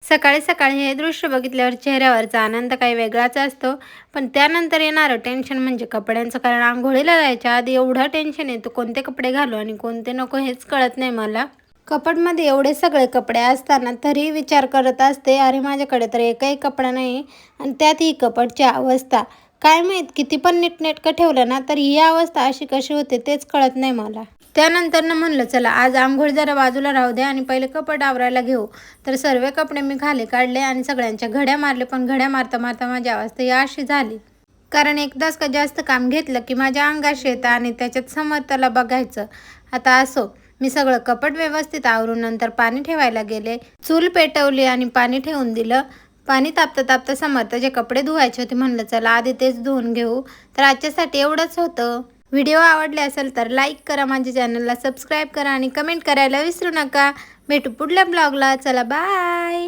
सकाळी सकाळी हे दृश्य बघितल्यावर चेहऱ्यावरचा आनंद काही वेगळाच असतो. पण त्यानंतर येणारं टेन्शन म्हणजे कपड्यांचं. कारण अंघोळीला जायच्या आधी एवढं टेन्शन येतं, कोणते कपडे घालू आणि कोणते नको हेच कळत नाही मला. कपाटमध्ये एवढे सगळे कपडे असताना तरी विचार करत असते, अरे माझ्याकडे तर एकही कपडा नाही आणि त्यात ही कपाटची अवस्था. काय माहीत किती पण नीटनेटकं ठेवलं ना तर ही अवस्था अशी कशी होते तेच कळत नाही मला. त्यानंतर म्हणलं चला आज आंघोळ जरा बाजूला राहू दे आणि पहिले कपाट आवरायला घेऊ. तर सर्व कपडे मी खाली काढले आणि सगळ्यांच्या घड्या मारले. पण घड्या मारता मारता माझी अवस्था ही अशी झाली. कारण एकदाच का जास्त काम घेतलं की माझ्या अंगाशी येतं आणि त्याच्यात समर्थला बघायचं. आता असो, मी सगळं कपाट व्यवस्थित आवरून नंतर पाणी ठेवायला गेले. चूल पेटवली आणि पाणी ठेवून दिलं. पाणी तापता तापता समर्थचे कपडे धुवायचे होते. म्हणलं चला आधी तेच धुवून घेऊ. तर आजच्यासाठी एवढंच होतं. व्हिडिओ आवडले असेल तर लाईक करा, माझ्या चॅनलला सबस्क्राईब करा आणि कमेंट करायला विसरू नका. भेटू पुढल्या ब्लॉगला. चला बाय.